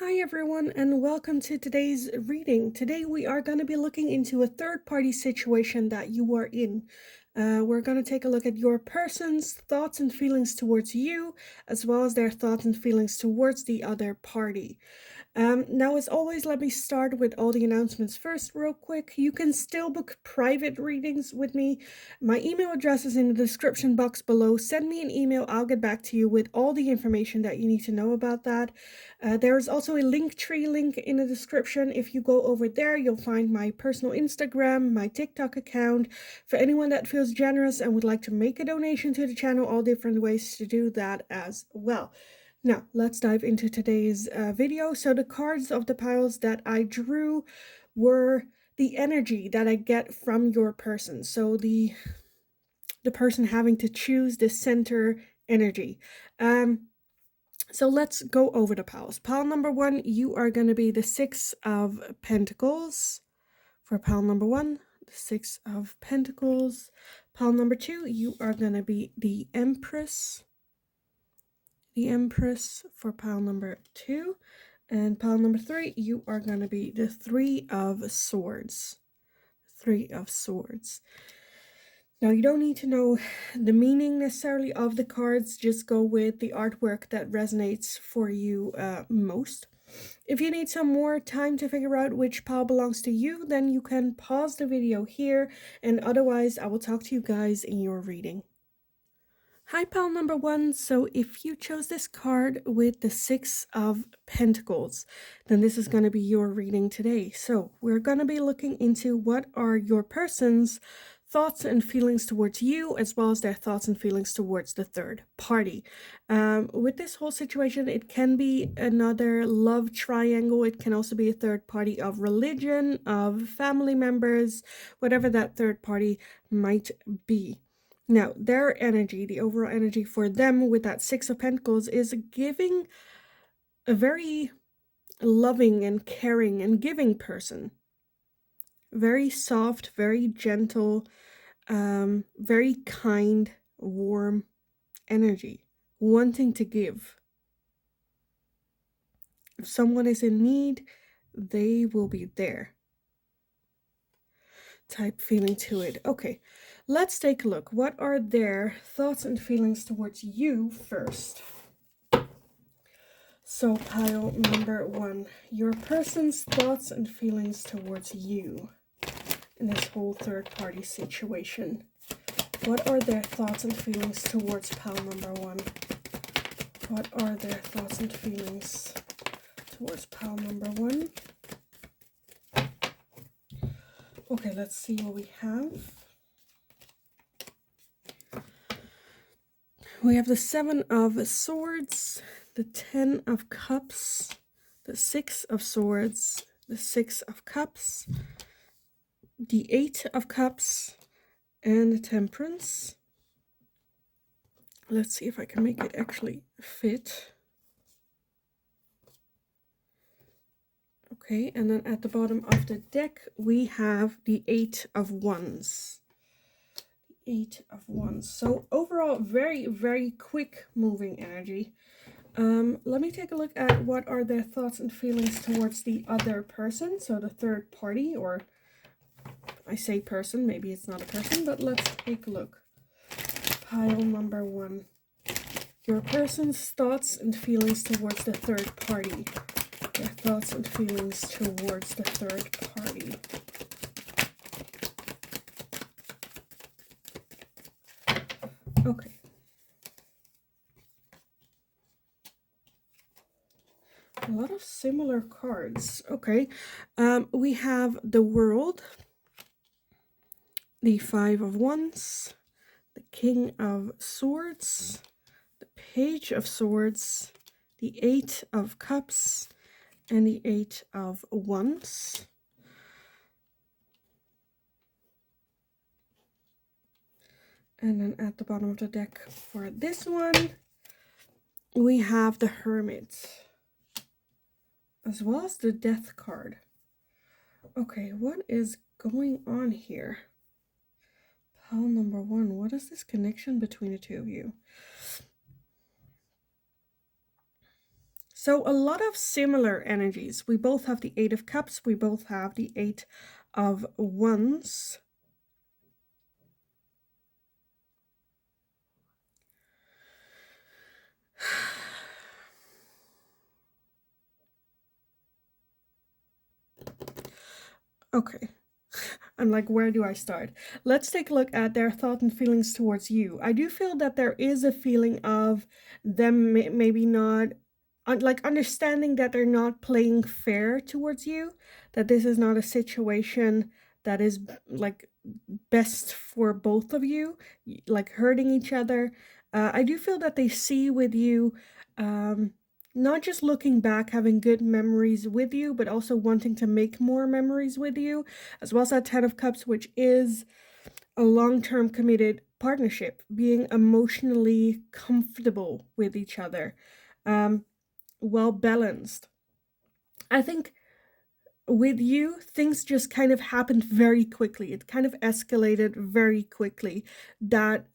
Hi everyone and welcome to today's reading. Today we are going to be looking into a third-party situation that you are in. We're going to take a look at your person's thoughts and feelings towards you, as well as their thoughts and feelings towards the other party. Now, as always, let me start with all the announcements first real quick. You can still book private readings with me. My email address is in the description box below. Send me an email. I'll get back to you with all the information that you need to know about that. There is also a Linktree link in the description. If you go over there, you'll find my personal Instagram, my TikTok account. For anyone that feels generous and would like to make a donation to the channel, all different ways to do that as well. Now, let's dive into today's video. So the cards of the piles that I drew were the energy that I get from your person. So the person having to choose the center energy. So let's go over the piles. Pile number 1, you are going to be the 6 of Pentacles. For pile number 1, the 6 of Pentacles. Pile number 2, you are going to be the Empress. The Empress for pile number 2. And pile number 3, you are going to be the 3 of Swords. 3 of Swords. Now, you don't need to know the meaning necessarily of the cards. Just go with the artwork that resonates for you most. If you need some more time to figure out which pile belongs to you, then you can pause the video here. And otherwise, I will talk to you guys in your reading. Hi, pile number 1. So if you chose this card with the 6 of Pentacles, then this is going to be your reading today. So we're going to be looking into what are your person's thoughts and feelings towards you, as well as their thoughts and feelings towards the third party. With this whole situation, it can be another love triangle. It can also be a third party of religion, of family members, whatever that third party might be. Now, their energy, the overall energy for them with that 6 of Pentacles is giving a very loving and caring and giving person. Very soft, very gentle, very kind, warm energy, wanting to give. If someone is in need, they will be there. Type feeling to it. Okay, let's take a look. What are their thoughts and feelings towards you first? So pile number 1, your person's thoughts and feelings towards you in this whole third party situation. What are their thoughts and feelings towards pile number 1? What are their thoughts and feelings towards pile number 1? Okay, let's see what we have. We have the 7 of Swords, the 10 of Cups, the 6 of Swords, the 6 of Cups, the 8 of Cups, and the Temperance. Let's see if I can make it actually fit. Okay, and then at the bottom of the deck, we have the 8 of Wands. The 8 of Wands. So overall, very, very quick moving energy. Let me take a look at what are their thoughts and feelings towards the other person. So the third party, or I say person, maybe it's not a person, but let's take a look. Pile number 1. Your person's thoughts and feelings towards the third party. Their thoughts and feelings towards the third party. Okay. A lot of similar cards. Okay. We have the World, the 5 of Wands, the King of Swords, the Page of Swords, the 8 of Cups, and the 8 of Wands. And then at the bottom of the deck for this one, we have the Hermit, as well as the Death card. Okay, what is going on here? Pile number 1, what is this connection between the two of you? So a lot of similar energies. We both have the Eight of Cups. We both have the Eight of Wands. Okay. I'm like, where do I start? Let's take a look at their thought and feelings towards you. I do feel that there is a feeling of them maybe not, like understanding that they're not playing fair towards you, that this is not a situation that is like best for both of you, like hurting each other. I do feel that they see with you, not just looking back, having good memories with you, but also wanting to make more memories with you, as well as that Ten of Cups, which is a long-term committed partnership, being emotionally comfortable with each other, well balanced. I think with you, things just kind of happened very quickly. It kind of escalated very quickly. That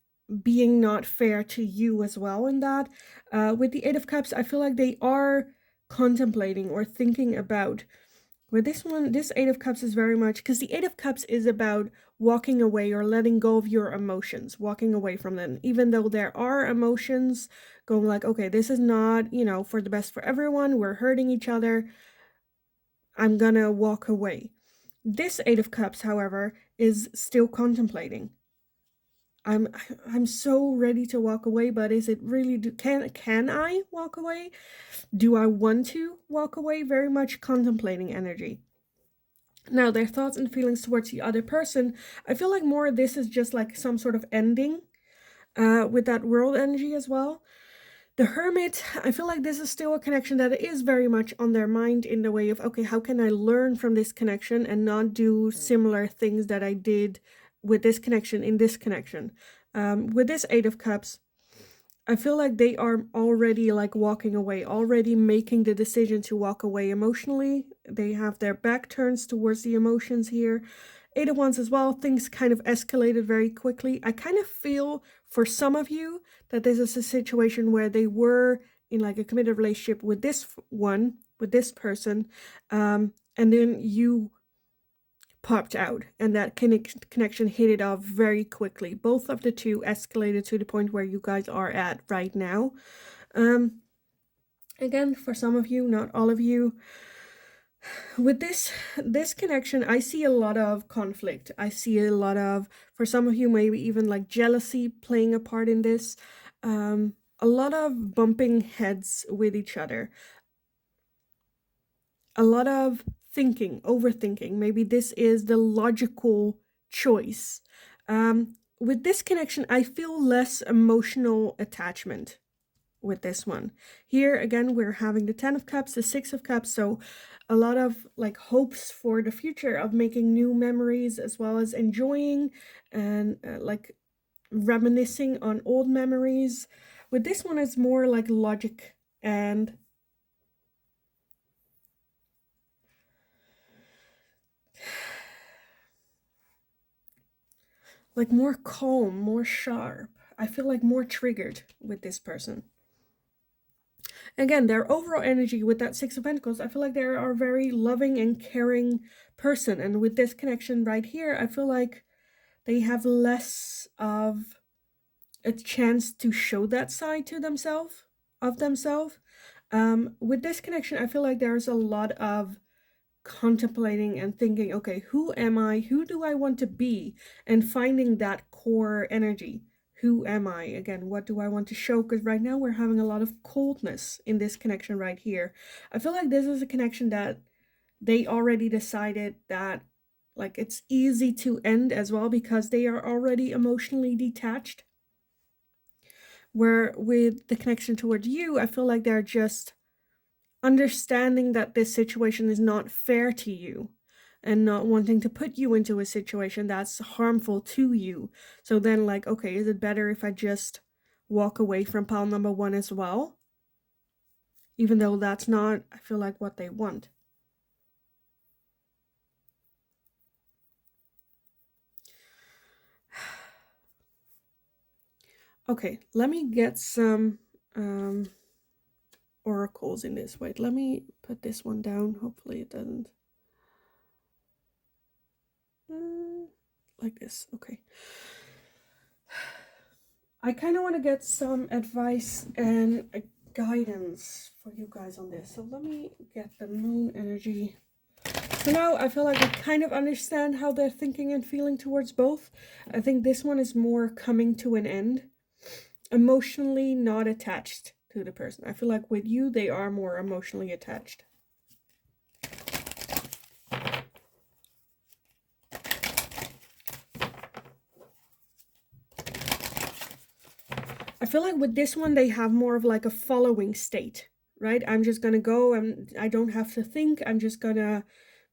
being not fair to you as well. In that, with the Eight of Cups, I feel like they are contemplating or thinking about. With this one, this Eight of Cups is very much because the Eight of Cups is about walking away or letting go of your emotions, walking away from them. Even though there are emotions going like, okay, this is not, for the best for everyone. We're hurting each other. I'm gonna walk away. This Eight of Cups, however, is still contemplating. I'm I'm so ready to walk away, but is it really can I walk away? Do I want to walk away? Very much contemplating energy. Now, their thoughts and feelings towards the other person, I feel like more this is just like some sort of ending with that world energy as well. The Hermit, I feel like this is still a connection that is very much on their mind in the way of, okay, how can I learn from this connection and not do similar things that I did with this connection in this connection? With this Eight of Cups, I feel like they are already like walking away, already making the decision to walk away emotionally. They have their back turns towards the emotions here. Eight of Wands as well, things kind of escalated very quickly. I kind of feel for some of you that this is a situation where they were in like a committed relationship with this one, with this person, and then you popped out and that connection hit it off very quickly. Both of the two escalated to the point where you guys are at right now. Again, for some of you, not all of you, with this connection, I see a lot of conflict. I see a lot of, for some of you, maybe even like jealousy playing a part in this. A lot of bumping heads with each other. A lot of thinking, overthinking. Maybe this is the logical choice. With this connection, I feel less emotional attachment with this one. Here again, we're having the Ten of Cups, the Six of Cups, so a lot of like hopes for the future of making new memories as well as enjoying and like reminiscing on old memories. With this one, it's more like logic and like more calm, more sharp. I feel like more triggered with this person. Again, their overall energy with that Six of Pentacles, I feel like they are a very loving and caring person. And with this connection right here, I feel like they have less of a chance to show that side to themselves, of themselves. With this connection, I feel like there's a lot of contemplating and thinking, okay, who am I? Who do I want to be? And finding that core energy. Who am I? Again, what do I want to show? Because right now we're having a lot of coldness in this connection right here. I feel like this is a connection that they already decided that like it's easy to end as well because they are already emotionally detached. Where with the connection towards you, I feel like they're just understanding that this situation is not fair to you and not wanting to put you into a situation that's harmful to you. So then like, okay, is it better if I just walk away from pile number one as well? Even though that's not, I feel like, what they want. Okay, let me get some oracles in this. Wait, let me put this one down. Hopefully it doesn't. Like this. Okay. I kind of want to get some advice and guidance for you guys on this. So let me get the moon energy. For now, I feel like I kind of understand how they're thinking and feeling towards both. I think this one is more coming to an end. Emotionally not attached to the person. I feel like with you, they are more emotionally attached. I feel like with this one, they have more of like a following state, right? I'm just going to go and I don't have to think. I'm just going to,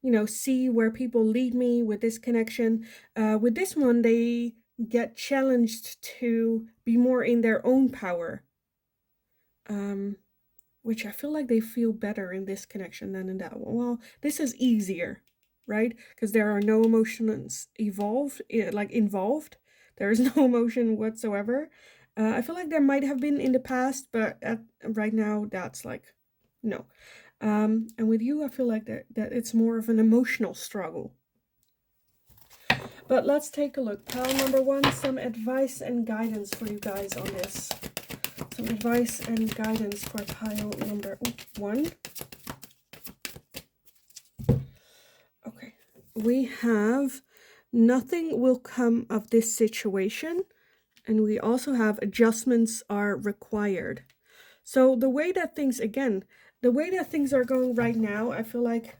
you know, see where people lead me with this connection. With this one, they get challenged to be more in their own power. Which I feel like they feel better in this connection than in that one. Well, this is easier, right? Because there are no emotions involved. There is no emotion whatsoever. I feel like there might have been in the past, but right now that's like, no. And with you, I feel like that it's more of an emotional struggle. But let's take a look. Pile number one, some advice and guidance for you guys on this. Some advice and guidance for pile number one. Okay, we have nothing will come of this situation. And we also have adjustments are required. So the way that things, are going right now, I feel like,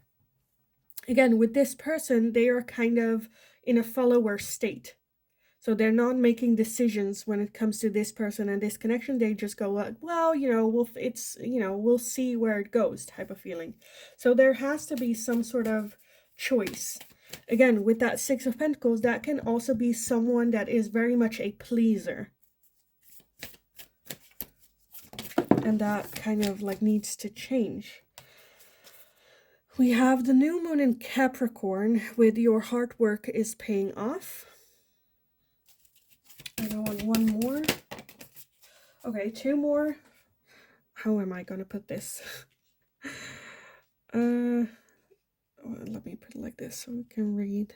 again, with this person, they are kind of in a follower state. So they're not making decisions when it comes to this person and this connection. They just go like, well, we'll see where it goes type of feeling. So there has to be some sort of choice. Again, with that Six of Pentacles, that can also be someone that is very much a pleaser. And that kind of like needs to change. We have the new moon in Capricorn with your hard work is paying off. I go on one more. Okay, two more. How am I going to put this? Let me put it like this so we can read.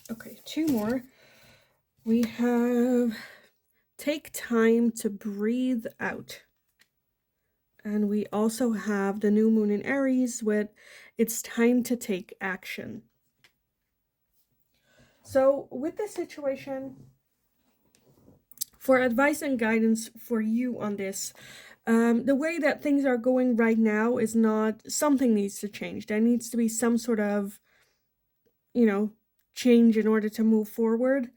Okay, two more. We have take time to breathe out. And we also have the new moon in Aries with it's time to take action. So with this situation, for advice and guidance for you on this, the way that things are going right now is not, something needs to change. There needs to be some sort of, change in order to move forward.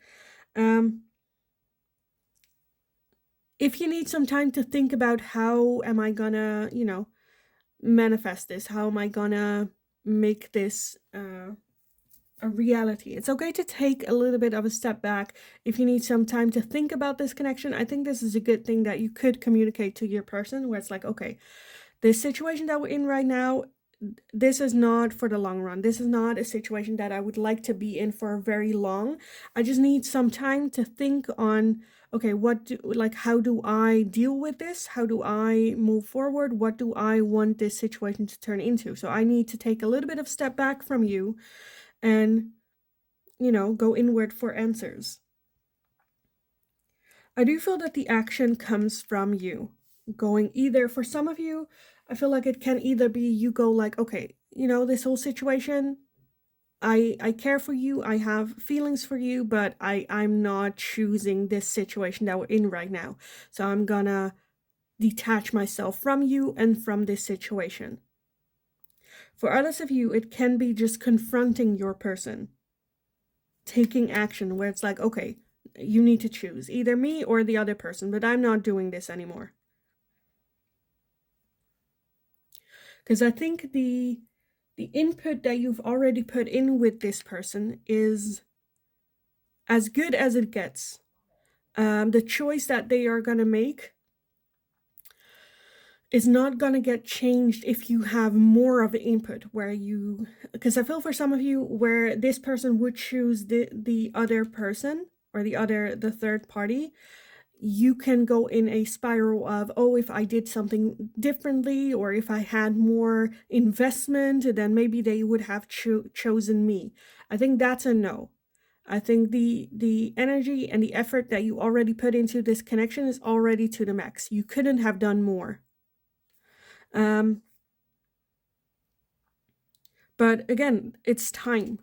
If you need some time to think about how am I gonna, manifest this, how am I gonna make this a reality, it's okay to take a little bit of a step back. If you need some time to think about this connection, I think this is a good thing that you could communicate to your person, where it's like, okay, this situation that we're in right now, this is not for the long run. This is not a situation that I would like to be in for very long. I just need some time to think on, okay, how do I deal with this? How do I move forward? What do I want this situation to turn into? So I need to take a little bit of step back from you and, go inward for answers. I do feel that the action comes from you. Going either, for some of you, I feel like it can either be you go like, okay, this whole situation, I care for you, I have feelings for you, but I'm not choosing this situation that we're in right now. So I'm gonna detach myself from you and from this situation. For others of you, it can be just confronting your person, taking action, where it's like, okay, you need to choose either me or the other person, but I'm not doing this anymore. Because I think the input that you've already put in with this person is as good as it gets. The choice that they are going to make is not going to get changed if you have more of an input, because I feel for some of you where this person would choose the other person or the third party, you can go in a spiral of, oh, if I did something differently, or if I had more investment, then maybe they would have chosen me. I think that's a no. I think the energy and the effort that you already put into this connection is already to the max. You couldn't have done more. But again, it's time.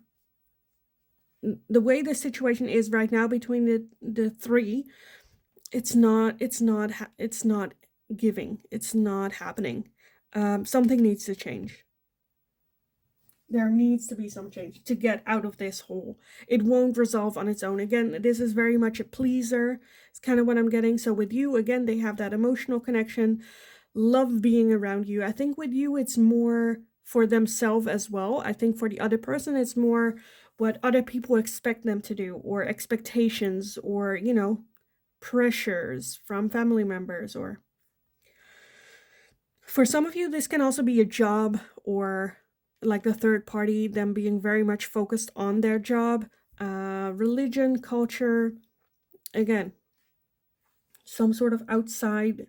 The way the situation is right now between the three, it's not giving. It's not happening. Something needs to change. There needs to be some change to get out of this hole. It won't resolve on its own. Again, this is very much a pleaser. It's kind of what I'm getting. So with you, again, they have that emotional connection, love being around you. I think with you, it's more for themselves as well. I think for the other person, it's more what other people expect them to do, or expectations, or, pressures from family members. Or for some of you, this can also be a job, or like the third party, them being very much focused on their job, religion, culture. Again, some sort of outside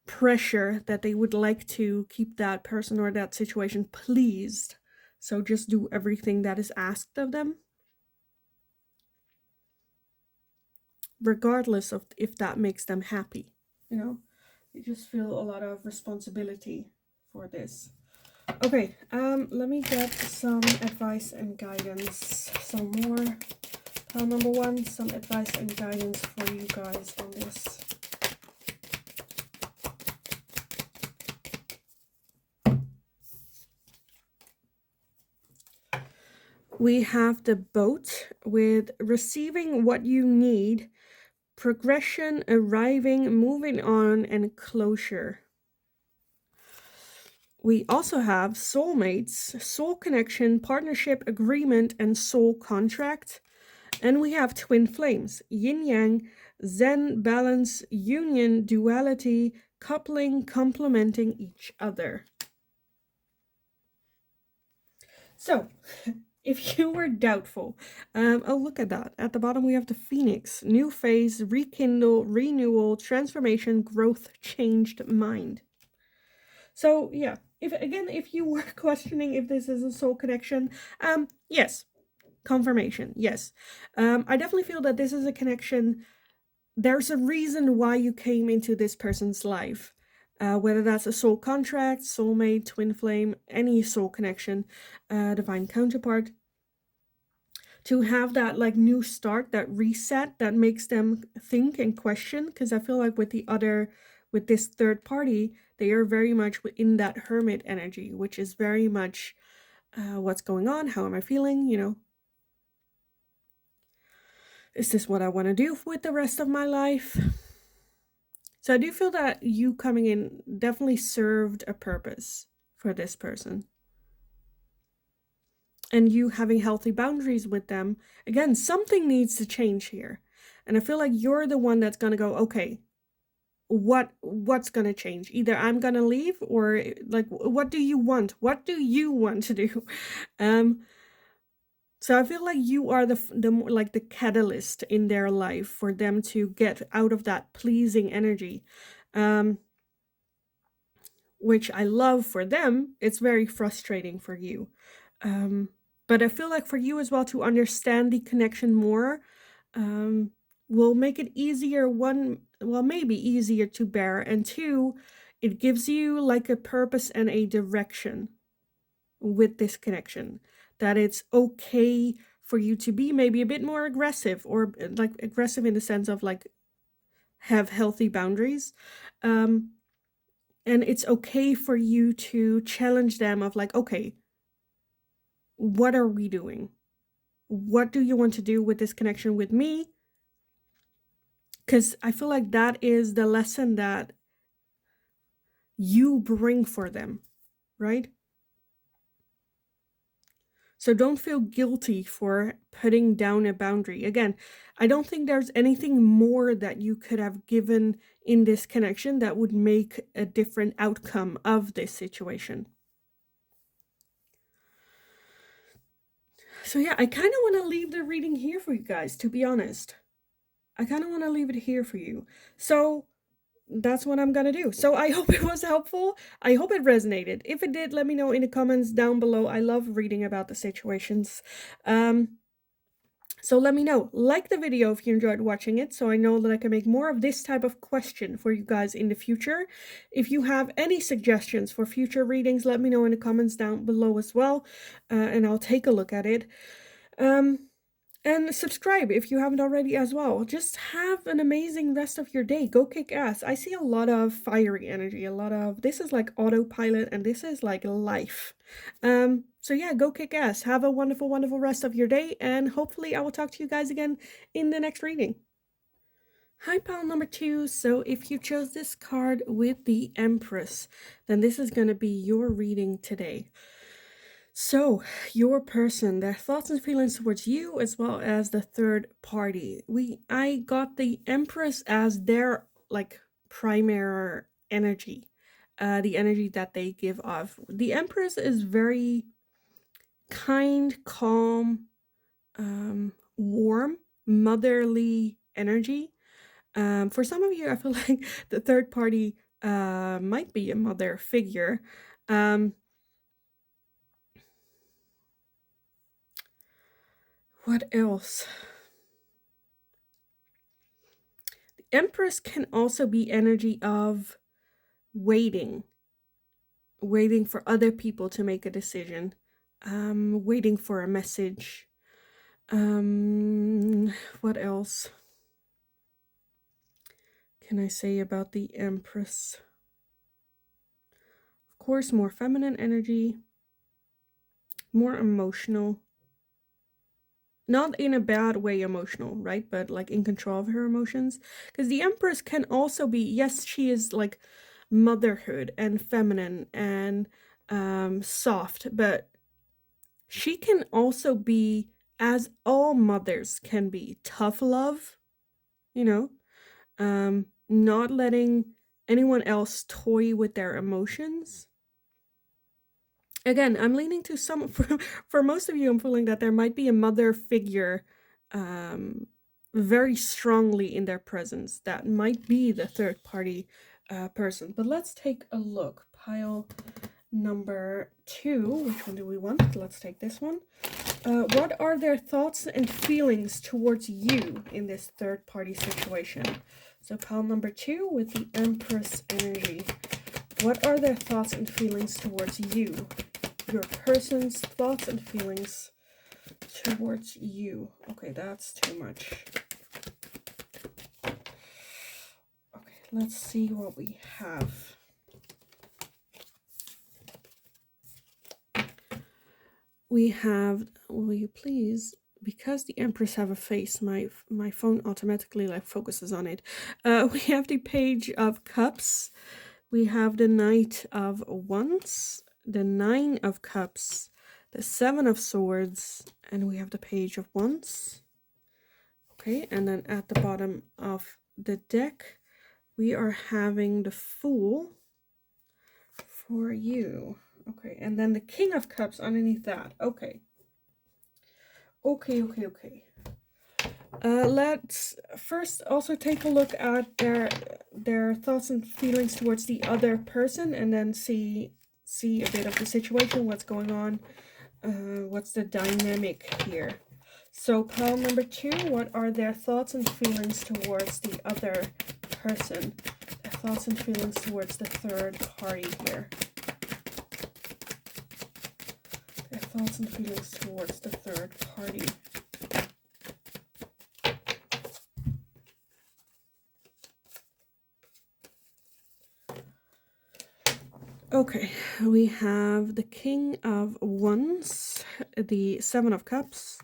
pressure that they would like to keep that person or that situation pleased. So just do everything that is asked of them, regardless of if that makes them happy. You just feel a lot of responsibility for this. Okay, let me get some advice and guidance. Some more. Pile number one, some advice and guidance for you guys on this. We have the boat with receiving what you need, progression, arriving, moving on, and closure. We also have soulmates, soul connection, partnership, agreement, and soul contract. And we have twin flames, yin yang, zen, balance, union, duality, coupling, complementing each other. So, if you were doubtful, oh, look at that. At the bottom, we have the phoenix, new phase, rekindle, renewal, transformation, growth, changed mind. So, yeah, if you were questioning if this is a soul connection, yes, confirmation, yes. I definitely feel that this is a connection. There's a reason why you came into this person's life. Whether that's a soul contract, soulmate, twin flame, any soul connection, divine counterpart, to have that like new start, that reset that makes them think and question. Because I feel like with this third party, they are very much in that hermit energy, which is very much what's going on, how am I feeling, is this what I want to do with the rest of my life? So I do feel that you coming in definitely served a purpose for this person. And you having healthy boundaries with them, again, something needs to change here. And I feel like you're the one that's going to go, okay, what's going to change? Either I'm going to leave, or like, what do you want? What do you want to do? So I feel like you are the catalyst in their life for them to get out of that pleasing energy. Which I love for them. It's very frustrating for you. But I feel like for you as well, to understand the connection more will make it easier. Maybe easier to bear. And two, it gives you like a purpose and a direction with this connection. That it's okay for you to be maybe a bit more aggressive, or like aggressive in the sense of like have healthy boundaries. And it's okay for you to challenge them of like, okay, what are we doing? What do you want to do with this connection with me? Because I feel like that is the lesson that you bring for them, right? So don't feel guilty for putting down a boundary. Again, I don't think there's anything more that you could have given in this connection that would make a different outcome of this situation. So yeah, I kind of want to leave the reading here for you guys, to be honest. I kind of want to leave it here for you. So that's what I'm gonna do. So I hope it was helpful. I hope it resonated. If it did, let me know in the comments down below. I love reading about the situations. So let me know. Like the video if you enjoyed watching it, so I know that I can make more of this type of question for you guys in the future. If you have any suggestions for future readings, let me know in the comments down below as well, and I'll take a look at it. And subscribe if you haven't already as well. Just have an amazing rest of your day. Go kick ass. I see a lot of fiery energy, a lot of, this is like autopilot, and this is like life. So yeah, go kick ass. Have a wonderful, wonderful rest of your day, and hopefully I will talk to you guys again in the next reading. Hi, pile number 2. So if you chose this card with the Empress, then this is going to be your reading today. So, your person, their thoughts and feelings towards you, as well as the third party. I got the Empress as their like primary energy, the energy that they give off. The Empress is very kind, calm, warm, motherly energy. For some of you, I feel like the third party might be a mother figure. What else? The Empress can also be energy of waiting for other people to make a decision, waiting for a message. What else can I say about the Empress? Of course, more feminine energy, more emotional. Not in a bad way emotional, right? But like in control of her emotions. Because the Empress can also be, yes, she is like motherhood and feminine and soft, but she can also be, as all mothers can be, tough love, you know, not letting anyone else toy with their emotions. Again, I'm leaning to some, for most of you, I'm feeling that there might be a mother figure very strongly in their presence. That might be the third party person. But let's take a look. Pile number 2. Which one do we want? Let's take this one. What are their thoughts and feelings towards you in this third party situation? So pile number 2 with the Empress energy. What are their thoughts and feelings towards you? Your person's thoughts and feelings towards you. Okay, that's too much. Okay, let's see what we have. We have, will you please, because the Empress have a face, my phone automatically like focuses on it. We have the Page of Cups. We have the Knight of Wands, the 9 of Cups, the 7 of Swords, and we have the Page of Wands. Okay, and then at the bottom of the deck, we are having the Fool for you. Okay, and then the King of Cups underneath that. Okay. Let's first also take a look at their thoughts and feelings towards the other person, and then see a bit of the situation, what's going on, what's the dynamic here. So pile number 2, what are their thoughts and feelings towards the other person? Their thoughts and feelings towards the third party here. Their thoughts and feelings towards the third party. Okay, we have the King of Wands, the 7 of Cups,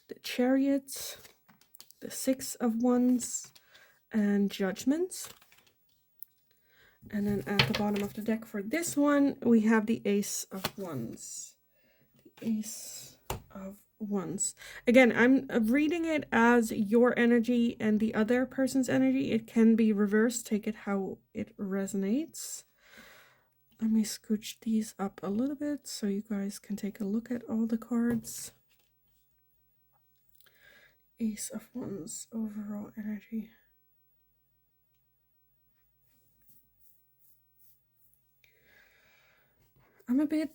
the Chariot, the 6 of Wands, and Judgment. And then at the bottom of the deck for this one, we have the Ace of Wands. The Ace of Wands. Again, I'm reading it as your energy and the other person's energy. It can be reversed. Take it how it resonates. Let me scooch these up a little bit so you guys can take a look at all the cards. Ace of Wands, overall energy. I'm a bit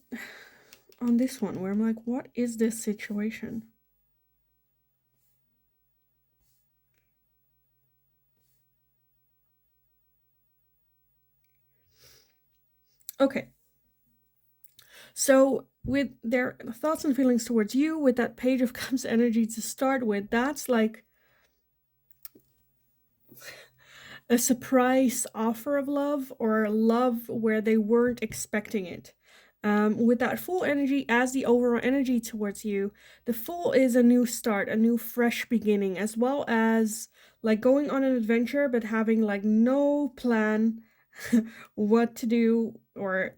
on this one where I'm like, what is this situation? Okay. So with their thoughts and feelings towards you, with that Page of Cups energy to start with, that's like a surprise offer of love, or love where they weren't expecting it. With that Fool energy as the overall energy towards you, the Fool is a new start, a new fresh beginning, as well as like going on an adventure but having like no plan what to do, or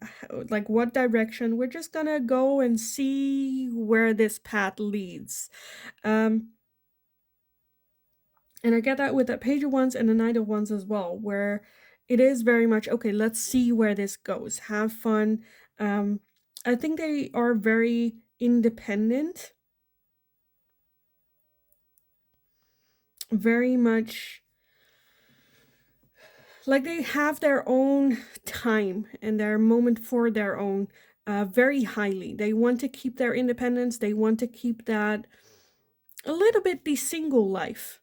like what direction. We're just gonna go and see where this path leads. Um, and I get that with that Page of Wands and the Knight of Wands as well, where it is very much, okay, let's see where this goes. Have fun. I think they are very independent, very much like they have their own time and their moment for their own, very highly. They want to keep their independence. They want to keep that a little bit the single life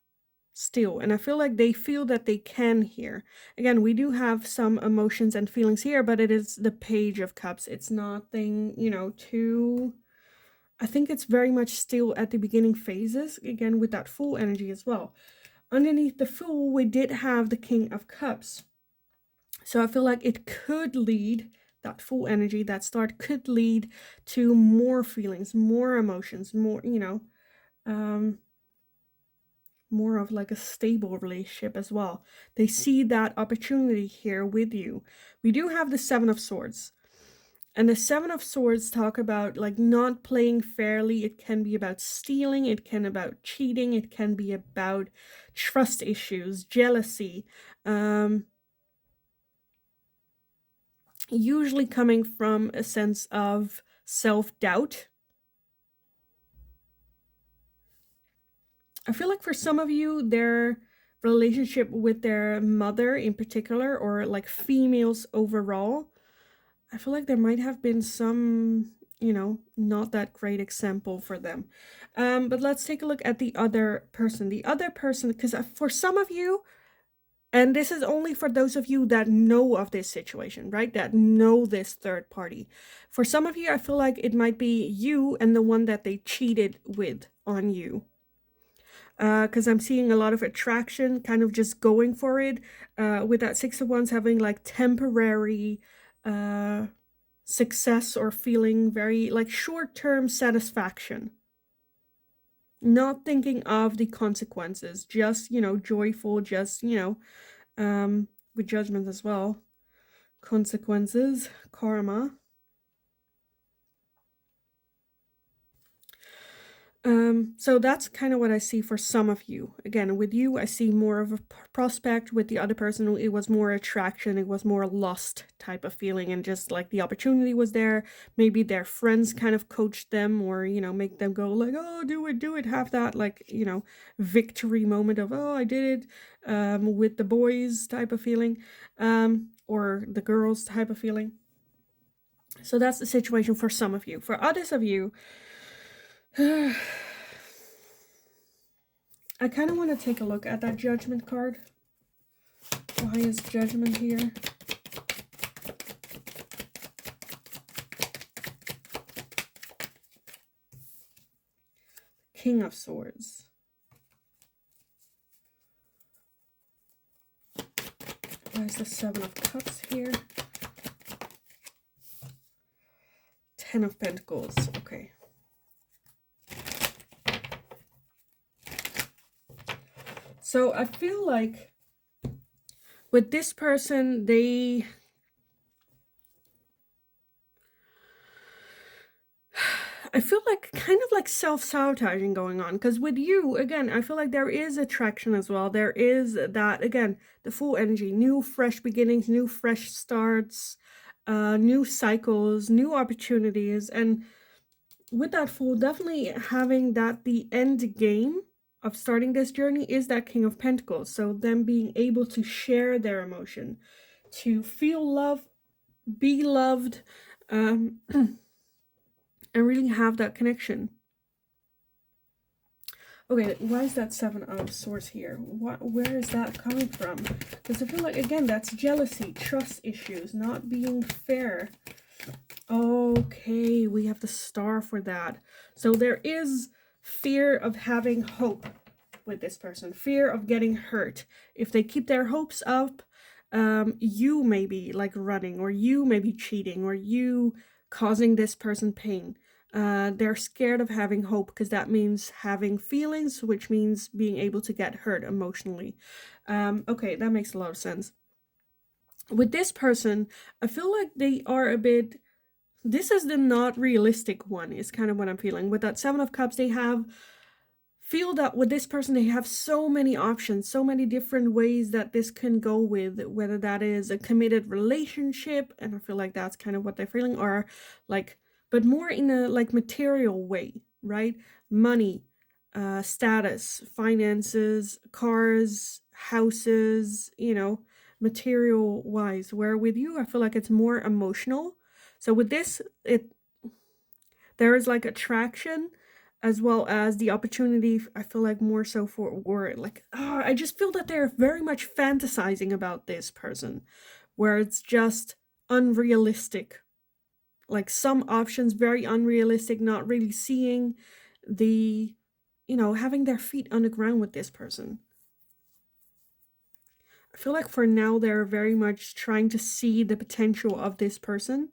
still, and I feel like they feel that they can here. Again, we do have some emotions and feelings here, but it is the Page of Cups. It's nothing, too, I think it's very much still at the beginning phases, again with that Fool energy as well. Underneath the Fool, we did have the King of Cups, so I feel like it could lead, that Fool energy, that start could lead to more feelings, more emotions, more, more of like a stable relationship as well. They see that opportunity here with you. We do have the Seven of Swords. And the Seven of Swords talk about like not playing fairly. It can be about stealing, it can be about cheating, it can be about trust issues, jealousy. Usually coming from a sense of self-doubt. I feel like for some of you, their relationship with their mother in particular, or like females overall, I feel like there might have been some, not that great example for them. But let's take a look at the other person. The other person, because for some of you, and this is only for those of you that know of this situation, right? That know this third party. For some of you, I feel like it might be you and the one that they cheated with on you. Because I'm seeing a lot of attraction, kind of just going for it. With that Six of Wands having like temporary success, or feeling very like short-term satisfaction. Not thinking of the consequences, just, joyful, just, with Judgment as well. Consequences, karma. So that's kind of what I see for some of you. Again, with you, I see more of a prospect. With the other person, it was more attraction. It was more lust type of feeling, and just like the opportunity was there. Maybe their friends kind of coached them, or, make them go like, oh, do it, have that, like, victory moment of, oh, I did it, with the boys type of feeling, or the girls type of feeling. So that's the situation for some of you. For others of you, I kind of want to take a look at that Judgment card. Why is Judgment here? King of Swords. Why is the Seven of Cups here? Ten of Pentacles. Okay. So I feel like with this person, I feel like kind of like self-sabotaging going on, because with you, again, I feel like there is attraction as well. There is that, again, the Fool energy, new fresh beginnings, new fresh starts, new cycles, new opportunities. And with that Fool, definitely having that the end game of starting this journey is that King of Pentacles. So them being able to share their emotion, to feel love, be loved, and really have that connection. Okay, why is that Seven of Swords here? Where is that coming from? Because I feel like, again, that's jealousy, trust issues, not being fair. Okay, we have the Star for that. So there is fear of having hope with this person, fear of getting hurt. If they keep their hopes up, you may be like running, or you may be cheating, or you causing this person pain. They're scared of having hope because that means having feelings, which means being able to get hurt emotionally. Okay, that makes a lot of sense. With this person, I feel like they are a bit, this is the not realistic one, is kind of what I'm feeling. With that Seven of Cups, they feel that with this person, they have so many options, so many different ways that this can go with, whether that is a committed relationship, and I feel like that's kind of what they're feeling, or like, but more in a like material way, right? Money, status, finances, cars, houses, you know, material wise. Where with you, I feel like it's more emotional. So with this, there is like attraction as well as the opportunity. I feel like more so for, or like, I just feel that they're very much fantasizing about this person, where it's just unrealistic. Like some options very unrealistic, not really seeing the, you know, having their feet on the ground with this person. I feel like for now they're very much trying to see the potential of this person.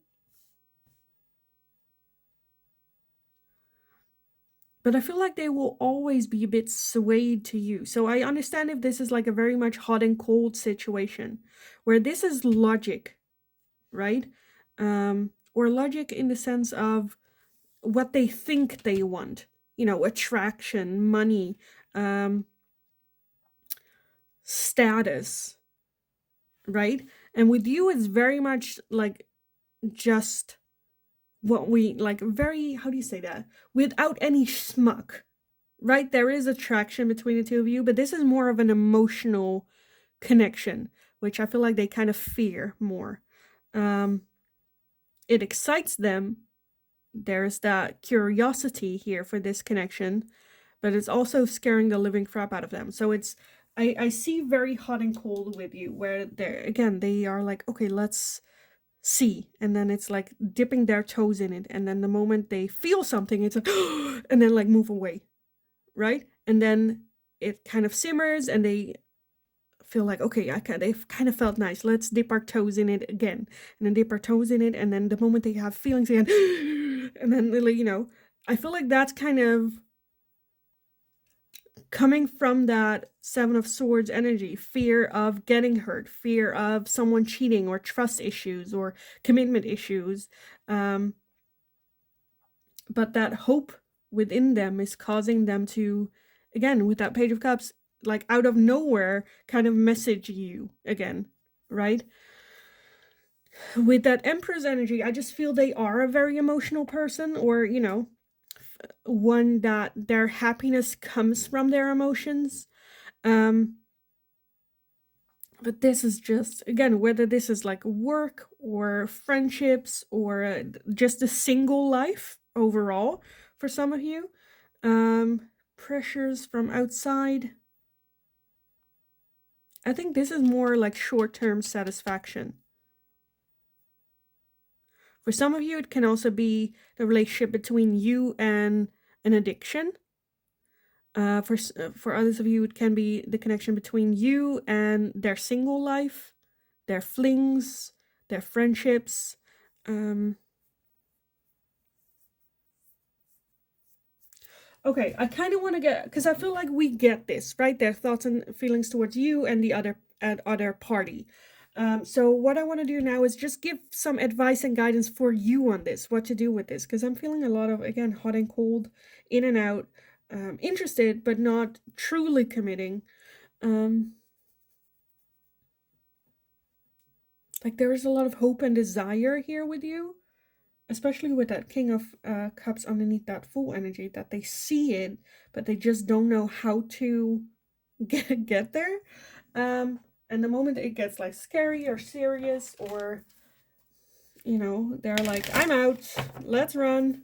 But I feel like they will always be a bit swayed to you. So I understand if this is like a very much hot and cold situation, where this is logic, right? Or logic in the sense of what they think they want. You know, attraction, money, status, right? And with you, it's very much like just what we like, very, how do you say that? Without any schmuck, right? There is attraction between the two of you, but this is more of an emotional connection, which I feel like they kind of fear more. It excites them. There's that curiosity here for this connection, but it's also scaring the living crap out of them. So it's, I see very hot and cold with you, where they're, again, they are like, okay, let's see, and then it's like dipping their toes in it, and then the moment they feel something, it's like and then like move away, right? And then it kind of simmers, and they feel like, okay, they've kind of felt nice, let's dip our toes in it again, and then dip our toes in it, and then the moment they have feelings again and then, you know, I feel like that's kind of coming from that Seven of Swords energy, fear of getting hurt, fear of someone cheating, or trust issues, or commitment issues. But that hope within them is causing them to, again, with that Page of Cups, like out of nowhere, kind of message you again, right? With that Empress energy, I just feel they are a very emotional person, or, you know, one that their happiness comes from their emotions. But this is just, again, whether this is like work or friendships or just a single life overall for some of you. Pressures from outside. I think this is more like short-term satisfaction. For some of you, it can also be the relationship between you and an addiction. For others of you, it can be the connection between you and their single life, their flings, their friendships. Okay, I kind of want to get, because I feel like we get this, right? Their thoughts and feelings towards you and the other party. So what I want to do now is just give some advice and guidance for you on this, what to do with this, because I'm feeling a lot of, again, hot and cold, in and out, interested, but not truly committing. Like there is a lot of hope and desire here with you. especially with that King of Cups underneath that Fool energy, that they see it, but they just don't know how to get there. And the moment it gets like scary or serious, or you know, they're like, I'm out, let's run.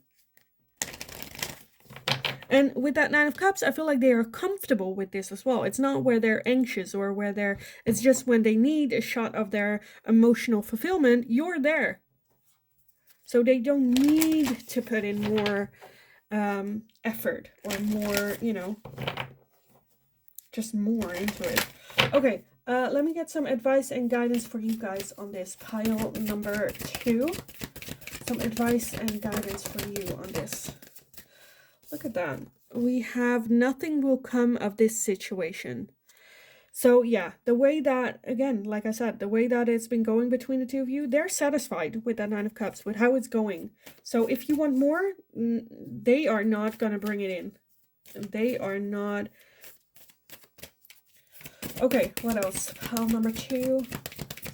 And with that Nine of Cups, I feel like they are comfortable with this as well. It's not where they're anxious or where they're, it's just when they need a shot of their emotional fulfillment, you're there. So they don't need to put in more effort or more, you know, just more into it. Okay, let me get some advice and guidance for you guys on this pile number 2. Some advice and guidance for you on this. Look at that. We have nothing will come of this situation. So yeah, the way that, again, like I said, the way that it's been going between the two of you, they're satisfied with that Nine of Cups, with how it's going. So if you want more, they are not going to bring it in. They are not. Okay, what else? Pile number 2.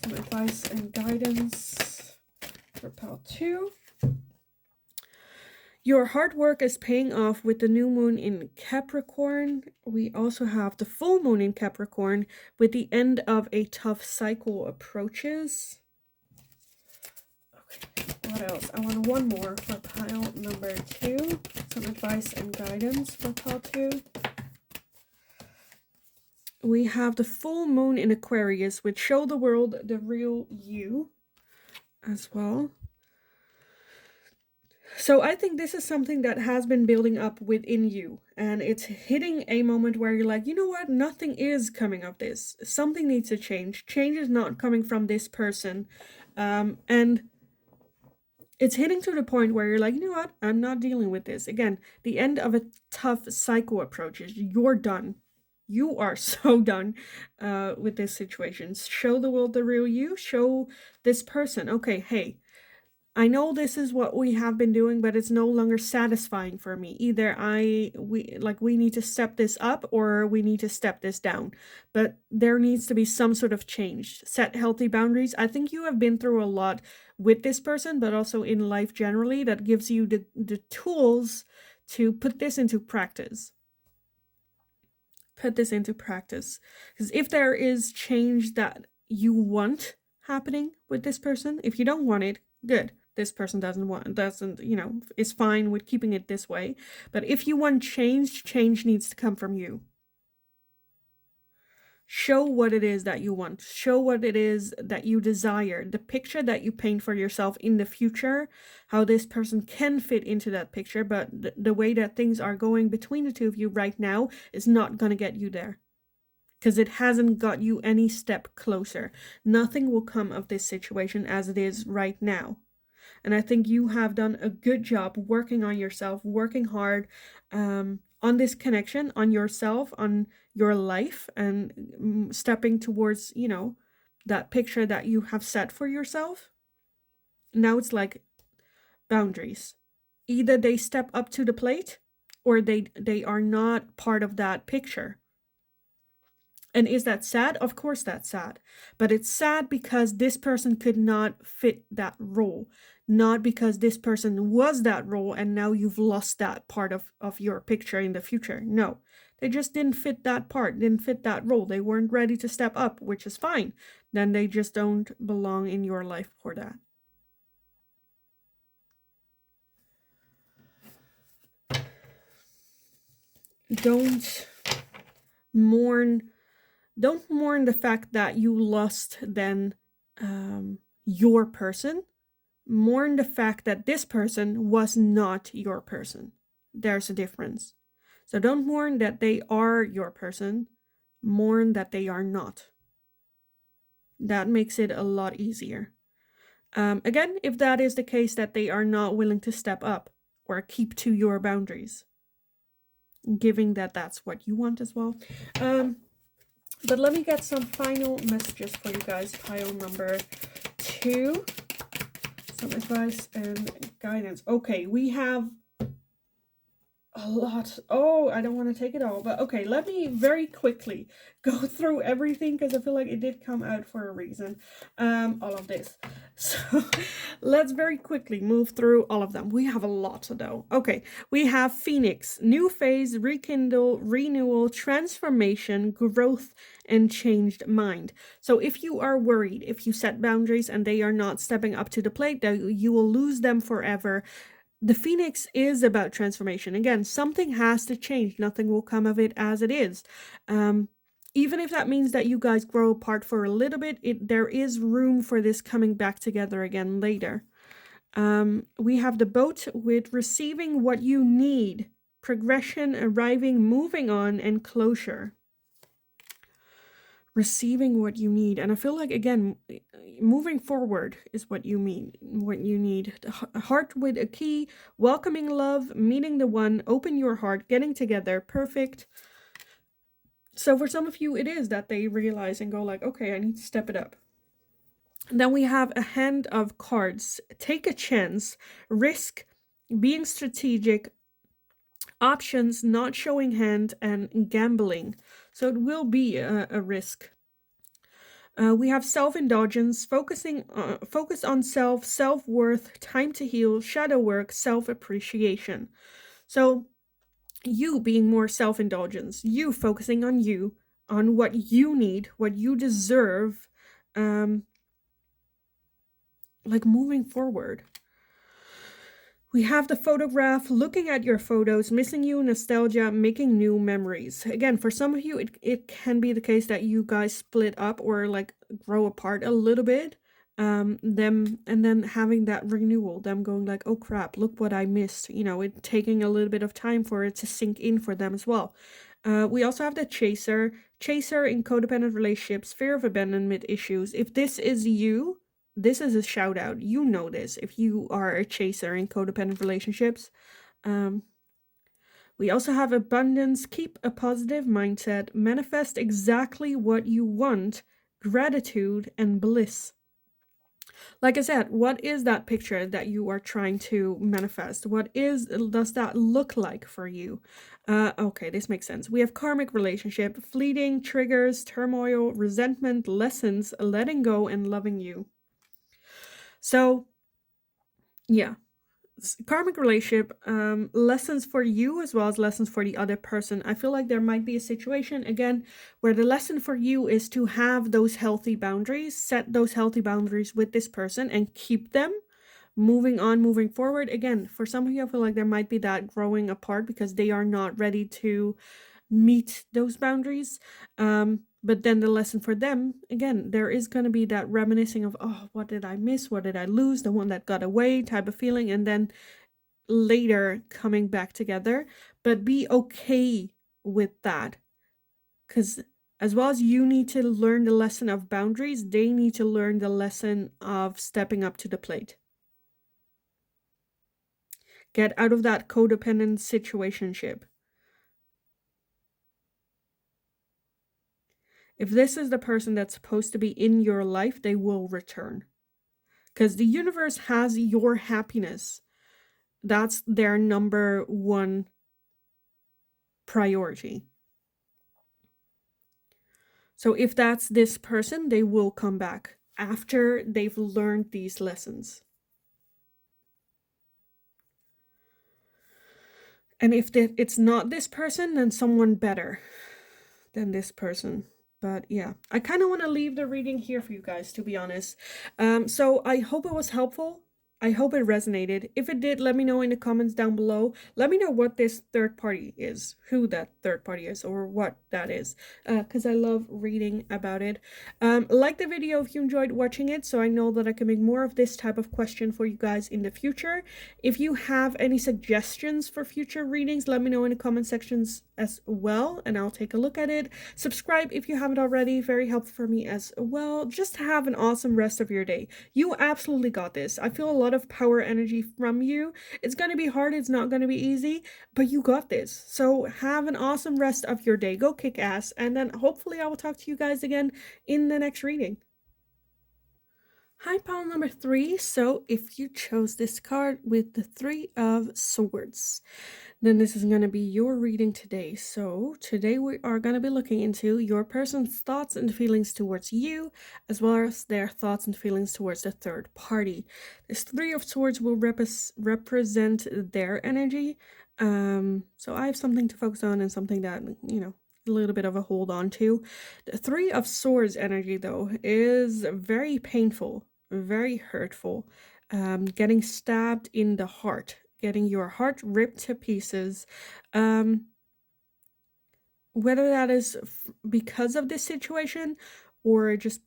Some advice and guidance for pile 2. Your hard work is paying off with the new moon in Capricorn. We also have the full moon in Capricorn with the end of a tough cycle approaches. Okay, what else? I want one more for pile number 2. Some advice and guidance for pile 2. We have the full moon in Aquarius, which show the world the real you as well. So I think this is something that has been building up within you, and it's hitting a moment where you're like, you know what, nothing is coming of this. Something needs to change. Change is not coming from this person. And it's hitting to the point where you're like, you know what, I'm not dealing with this. Again, the end of a tough cycle approaches. You're done. You are so done with this situation. Show the world the real you. Show this person, okay, hey, I know this is what we have been doing, but it's no longer satisfying for me. Either we need to step this up or we need to step this down. But there needs to be some sort of change. Set healthy boundaries. I think you have been through a lot with this person, but also in life generally, that gives you the tools to put this into practice. Put this into practice. Because if there is change that you want happening with this person, if you don't want it, good. This person doesn't, you know, is fine with keeping it this way. But if you want change, change needs to come from you. Show what it is that you want. Show what it is that you desire. The picture that you paint for yourself in the future, how this person can fit into that picture, but the way that things are going between the two of you right now is not going to get you there. Because it hasn't got you any step closer. Nothing will come of this situation as it is right now. And I think you have done a good job working on yourself, working hard on this connection, on yourself, on your life, and stepping towards, you know, that picture that you have set for yourself. Now it's like boundaries. Either they step up to the plate or they are not part of that picture. And is that sad? Of course that's sad. But it's sad because this person could not fit that role. Not because this person was that role and now you've lost that part of your picture in the future. No, they just didn't fit that part, didn't fit that role. They weren't ready to step up, which is fine. Then they just don't belong in your life for that. Don't mourn the fact that you lost then your person. Mourn the fact that this person was not your person. There's a difference. So don't mourn that they are your person. Mourn that they are not. That makes it a lot easier. Again, if that is the case, that they are not willing to step up or keep to your boundaries, giving that that's what you want as well. But let me get some final messages for you guys. Pile number 2. Some advice and guidance. Okay, we have A lot. Oh, I don't want to take it all, but okay, let me very quickly go through everything because I feel like it did come out for a reason. All of this. So let's very quickly move through all of them. We have a lot though. Okay, we have Phoenix, new phase, rekindle, renewal, transformation, growth, and changed mind. So if you are worried, if you set boundaries and they are not stepping up to the plate, that you will lose them forever. The Phoenix is about transformation. Again, something has to change. Nothing will come of it as it is. Even if that means that you guys grow apart for a little bit, there is room for this coming back together again later. We have the boat with receiving what you need, progression, arriving, moving on, and closure. Receiving what you need. And I feel like, again, moving forward is what you need. The heart with a key, welcoming love, meeting the one, open your heart, getting together, perfect. So for some of you, it is that they realize and go like, okay, I need to step it up. And then we have a hand of cards. Take a chance, risk, being strategic, options, not showing hand, and gambling. So it will be a risk. We have self-indulgence, focus on self, self-worth, time to heal, shadow work, self-appreciation. So you being more self-indulgence, you focusing on you, on what you need, what you deserve, like moving forward. We have the photograph, looking at your photos, missing you, nostalgia, making new memories. Again, for some of you, it can be the case that you guys split up or like grow apart a little bit. Them and then having that renewal, them going like, oh crap, look what I missed. You know, it taking a little bit of time for it to sink in for them as well. We also have the chaser in codependent relationships, fear of abandonment issues. If this is you, this is a shout out. You know this if you are a chaser in codependent relationships. We also have abundance, keep a positive mindset, manifest exactly what you want, gratitude, and bliss. Like I said, what is that picture that you are trying to manifest? What does that look like for you? Okay, this makes sense. We have karmic relationship, fleeting, triggers, turmoil, resentment, lessons, letting go, and loving you. So, yeah, karmic relationship, lessons for you as well as lessons for the other person. I feel like there might be a situation, again, where the lesson for you is to have those healthy boundaries, set those healthy boundaries with this person and keep them moving on, moving forward. Again, for some of you, I feel like there might be that growing apart because they are not ready to meet those boundaries. But then the lesson for them, again, there is going to be that reminiscing of, oh, what did I miss? What did I lose? The one that got away type of feeling. And then later coming back together. But be okay with that. Because as well as you need to learn the lesson of boundaries, they need to learn the lesson of stepping up to the plate. Get out of that codependent situationship. If this is the person that's supposed to be in your life, they will return. Because the universe has your happiness. That's their number one priority. So if that's this person, they will come back after they've learned these lessons. And if it's not this person, then someone better than this person. But yeah, I kind of want to leave the reading here for you guys, to be honest. So I hope it was helpful. I hope it resonated. If it did, let me know in the comments down below. Let me know what this third party is, who that third party is, or what that is, because I love reading about it. Like the video if you enjoyed watching it, so I know that I can make more of this type of question for you guys in the future. If you have any suggestions for future readings, let me know in the comment sections as well, and I'll take a look at it. Subscribe if you haven't already, very helpful for me as well. Just have an awesome rest of your day. You absolutely got this. I feel a lot of power energy from you. It's going to be hard, it's not going to be easy, but you got this. So have an awesome rest of your day. Go kick ass, and then hopefully I will talk to you guys again in the next reading. Hi, pile number 3. So if you chose this card with the 3 of Swords, then this is going to be your reading today. So today we are going to be looking into your person's thoughts and feelings towards you, as well as their thoughts and feelings towards the third party. This 3 of Swords will represent their energy. So I have something to focus on and something that, a little bit of a hold on to. The 3 of Swords energy, though, is very painful, very hurtful. Getting stabbed in the heart, getting your heart ripped to pieces. Whether that is because of this situation or just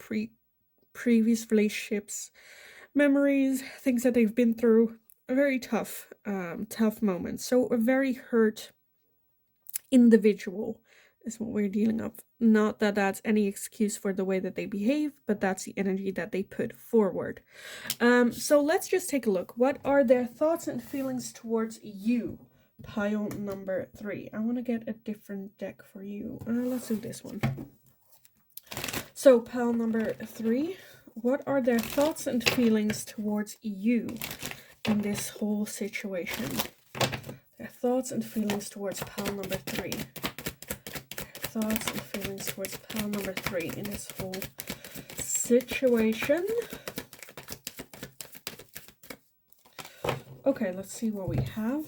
previous relationships, memories, things that they've been through, a very tough moment. So a very hurt individual is what we're dealing with. Not that that's any excuse for the way that they behave, but that's the energy that they put forward. So let's just take a look. What are their thoughts and feelings towards you? Pile number 3. I want to get a different deck for you. Let's do this one. So pile number 3. What are their thoughts and feelings towards you in this whole situation? Their thoughts and feelings towards pile number 3. Thoughts and feelings towards pile number 3 in this whole situation. Okay, let's see what we have.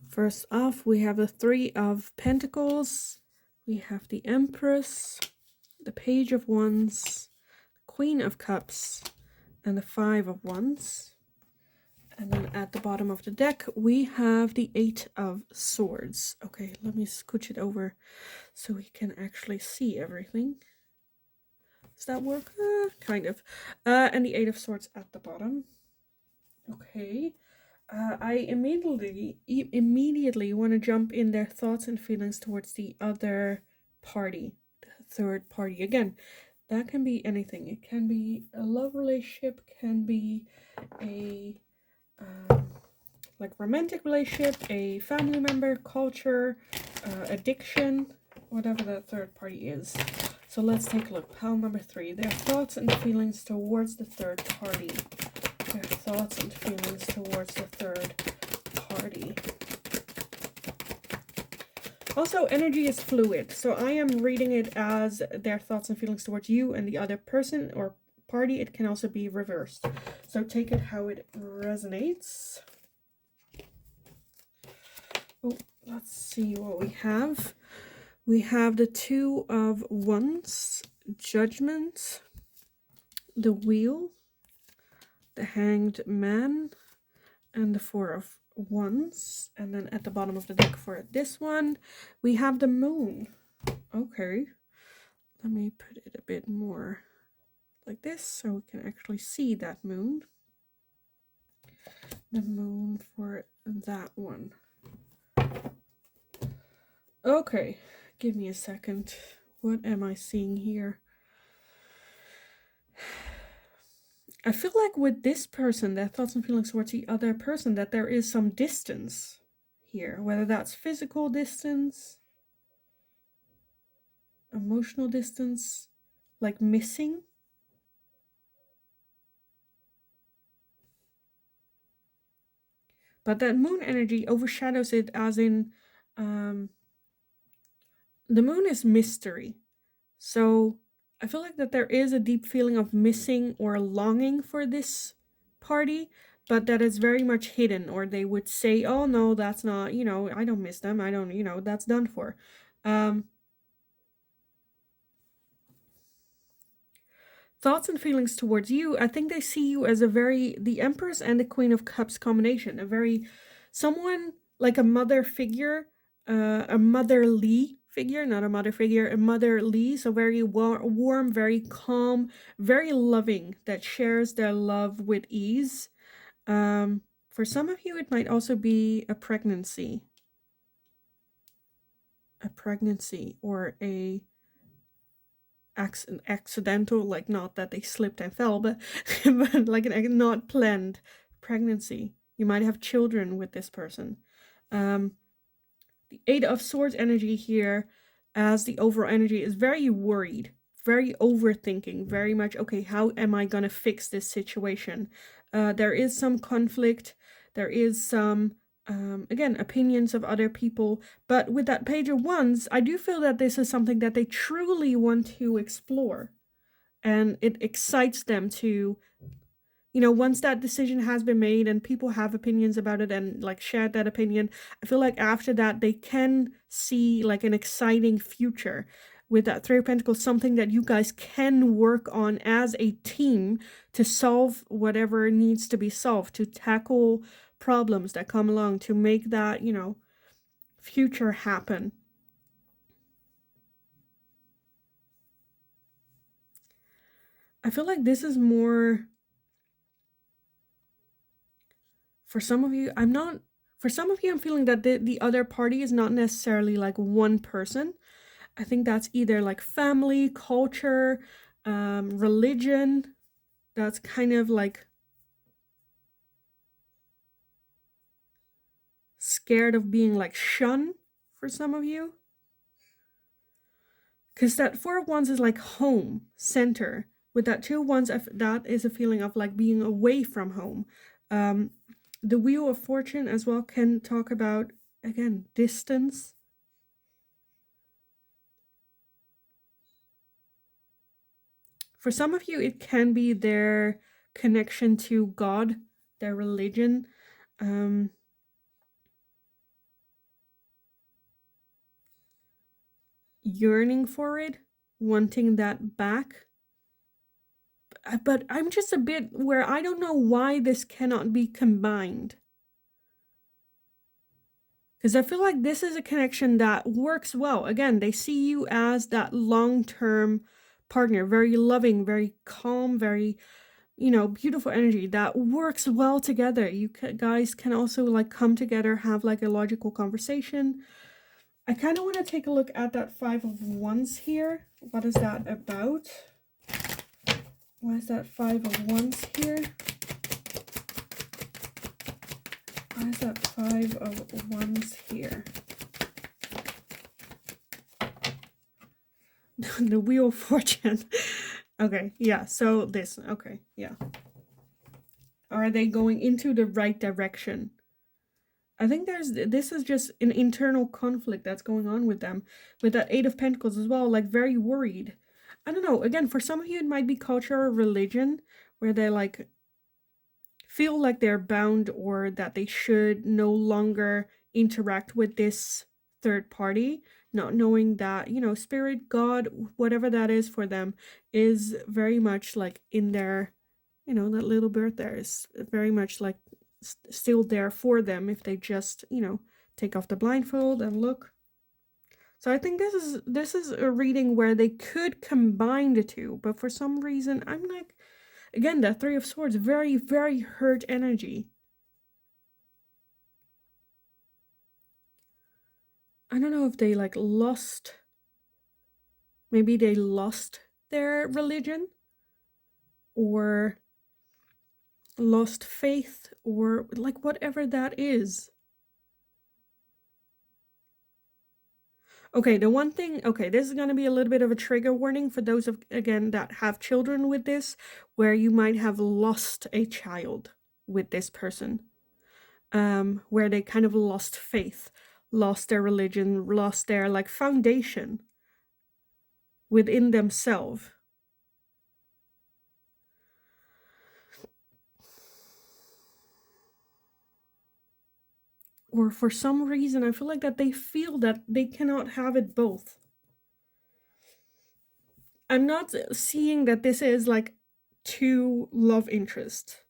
First off, we have the 3 of Pentacles. We have the Empress, the Page of Wands, the Queen of Cups, and the 5 of Wands. And then at the bottom of the deck, we have the 8 of Swords. Okay, let me scooch it over so we can actually see everything. Does that work? Kind of. And the 8 of Swords at the bottom. Okay. I immediately want to jump in their thoughts and feelings towards the other party, the third party. Again, that can be anything. It can be a love relationship, can be a like romantic relationship, a family member, culture, addiction, whatever that third party is. So let's take a look. Pile number 3. Their thoughts and feelings towards the third party. Their thoughts and feelings towards the third party. Also, energy is fluid, so I am reading it as their thoughts and feelings towards you and the other person or party. It can also be reversed, so take it how it resonates. Oh, let's see what we have. We have the 2 of Wands, Judgment, the Wheel, the Hanged Man, and the 4 of Wands. And then at the bottom of the deck for this one, we have the Moon. Okay, let me put it a bit more like this so we can actually see that moon. The moon for that one. Okay, give me a second. What am I seeing here? I feel like with this person, their thoughts and feelings towards the other person, that there is some distance here. Whether that's physical distance, emotional distance, like missing. But that moon energy overshadows it, as in the moon is mystery. So I feel like that there is a deep feeling of missing or longing for this party, but that is very much hidden, or they would say, oh no, that's not, I don't miss them. I don't, that's done for. Thoughts and feelings towards you, I think they see you as the Empress and the Queen of Cups combination, someone like a mother figure, a motherly figure, not a mother figure, a motherly, so very warm, very calm, very loving, that shares their love with ease. For some of you, it might also be a pregnancy or a accidental, like not that they slipped and fell, but like a not planned pregnancy. You might have children with this person. The 8 of Swords energy here, as the overall energy, is very worried, very overthinking, very much, okay, how am I going to fix this situation? There is some conflict, there is some, again, opinions of other people. But with that page of wands, I do feel that this is something that they truly want to explore. And it excites them to, once that decision has been made and people have opinions about it and like shared that opinion, I feel like after that they can see like an exciting future with that Three of Pentacles, something that you guys can work on as a team to solve whatever needs to be solved, to tackle problems that come along, to make that, future happen. I feel like this is more for some of you. For some of you, I'm feeling that the other party is not necessarily like one person. I think that's either like family, culture, religion. That's kind of like scared of being like shunned for some of you. Because that Four of Wands is like home, center. With that Two of Wands, that is a feeling of like being away from home. The Wheel of Fortune as well can talk about, again, distance. For some of you, it can be their connection to God, their religion. Yearning for it, wanting that back. But I'm just a bit where I don't know why this cannot be combined. Because I feel like this is a connection that works well. Again, they see you as that long-term partner, very loving, very calm, very, beautiful energy that works well together. You guys can also like come together, have like a logical conversation. I kind of want to take a look at that Five of Wands here. What is that about? Why is that Five of Wands here? Why is that Five of Wands here? The Wheel of Fortune. Okay, yeah, so this. Okay, yeah. Are they going into the right direction? I think this is just an internal conflict that's going on with them. With that Eight of Pentacles as well, like very worried. I don't know, again, for some of you it might be culture or religion, where they like feel like they're bound or that they should no longer interact with this third party, not knowing that, spirit, God, whatever that is for them, is very much like in their, that little bird there is very much like still there for them if they just, take off the blindfold and look. So I think this is a reading where they could combine the two, but for some reason I'm like, again, that Three of Swords, very, very hurt energy. I don't know if they like lost, maybe they lost their religion or lost faith or like whatever that is. Okay, the one thing, okay, this is going to be a little bit of a trigger warning for those of, again, that have children with this, where you might have lost a child with this person, where they kind of lost faith, lost their religion, lost their like foundation within themselves. Or for some reason, I feel like that they feel that they cannot have it both. I'm not seeing that this is like two love interests.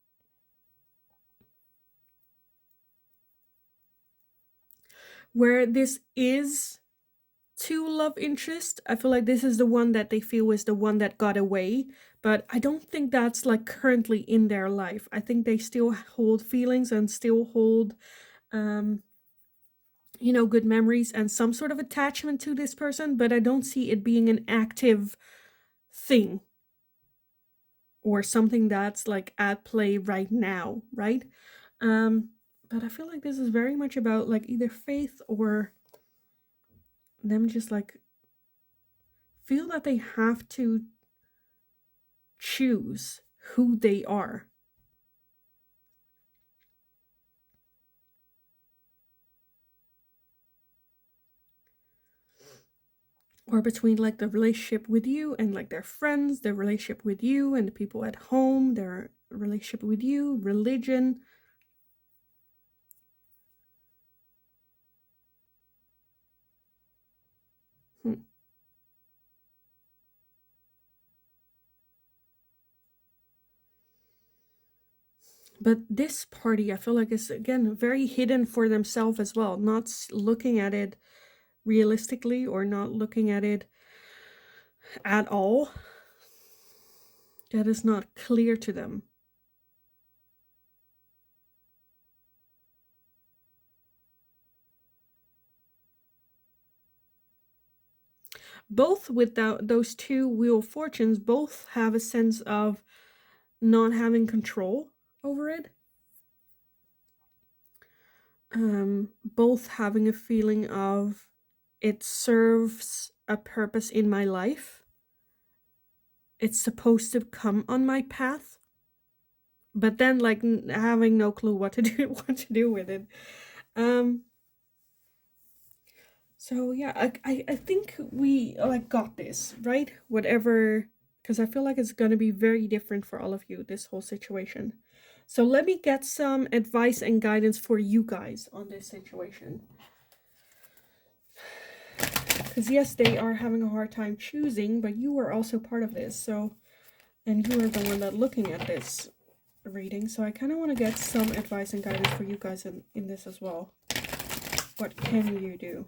Where this is two love interests, I feel like this is the one that they feel is the one that got away, but I don't think that's like currently in their life. I think they still hold feelings and still hold good memories and some sort of attachment to this person, but I don't see it being an active thing or something that's like at play right now, right? But I feel like this is very much about like either faith or them just like feel that they have to choose who they are. Or between like the relationship with you and like their friends, their relationship with you and the people at home, their relationship with you, religion. But this party, I feel like, is again very hidden for themselves as well, not looking at it realistically or not looking at it at all. That is not clear to them. Both with those two Wheel of Fortunes, both have a sense of not having control over it. Both having a feeling of it serves a purpose in my life. It's supposed to come on my path, but then like having no clue what to do with it. So yeah, I think we like got this right. Whatever, because I feel like it's gonna be very different for all of you, this whole situation. So let me get some advice and guidance for you guys on this situation. Because yes, they are having a hard time choosing, but you are also part of this. So, and you are the one that looking at this reading. So I kind of want to get some advice and guidance for you guys in this as well. What can you do?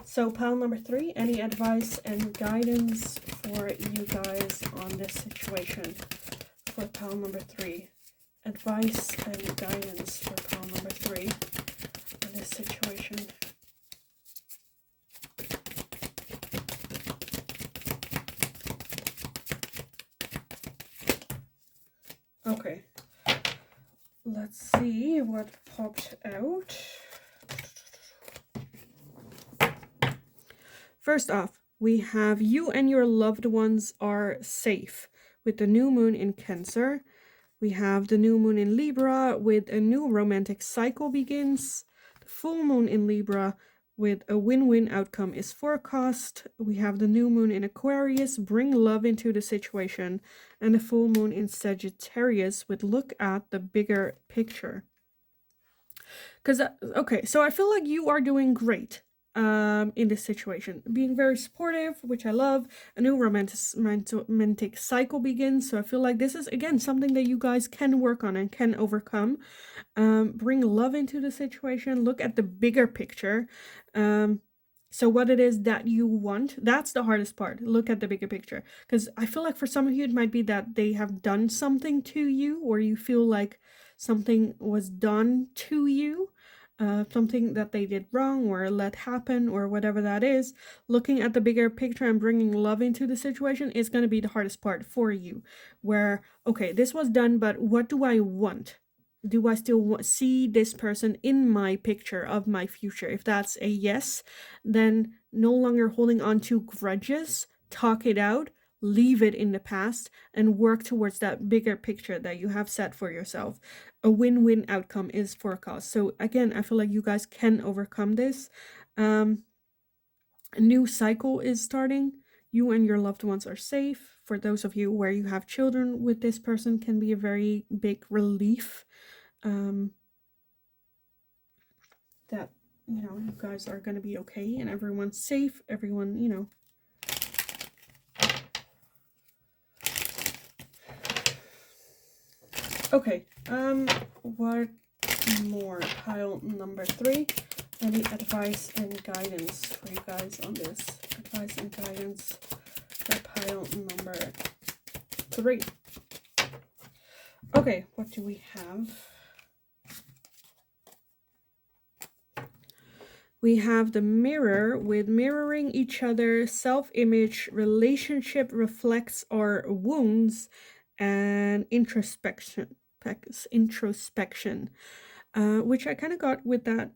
So pile number 3, any advice and guidance for you guys on this situation? For pile number 3, advice and guidance for pile number 3 on this situation. Okay, let's see what popped out. First off, we have you and your loved ones are safe with the new moon in Cancer. We have the new moon in Libra with a new romantic cycle begins. The full moon in Libra with a win-win outcome is forecast. We have the new moon in Aquarius, bring love into the situation. And the full moon in Sagittarius with look at the bigger picture. Because, okay, so I feel like you are doing great in this situation, being very supportive, which I love. A new romantic cycle begins, so I feel like this is again something that you guys can work on and can overcome. Bring love into the situation, look at the bigger picture. So what it is that you want, that's the hardest part. Look at the bigger picture, because I feel like for some of you it might be that they have done something to you, or you feel like something was done to you, something that they did wrong or let happen or whatever that is. Looking at the bigger picture and bringing love into the situation is going to be the hardest part for you, where okay, this was done, but what do I want? Do I still see this person in my picture of my future? If that's a yes, then no longer holding on to grudges, talk it out, leave it in the past, and work towards that bigger picture that you have set for yourself. A win-win outcome is forecast. So again, I feel like you guys can overcome this. A new cycle is starting. You and your loved ones are safe. For those of you where you have children with this person, can be a very big relief. That, you know, you guys are going to be okay and everyone's safe. Everyone, you know. Okay, what more? Pile number 3. Any advice and guidance for you guys on this? Advice and guidance for pile number 3. Okay, what do we have? We have the Mirror with mirroring each other, self-image, relationship reflects our wounds, and introspection, which I kind of got with that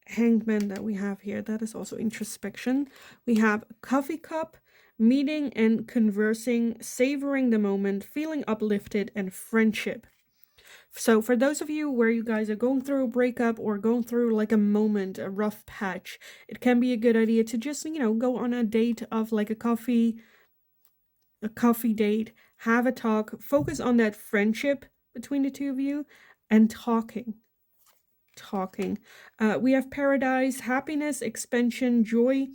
Hangman that we have here. That is also introspection. We have coffee cup, meeting and conversing, savoring the moment, feeling uplifted, and friendship. So for those of you where you guys are going through a breakup or going through like a moment, a rough patch, it can be a good idea to just, go on a date of like a coffee date, have a talk, focus on that friendship between the two of you, and talking. We have paradise, happiness, expansion, joy,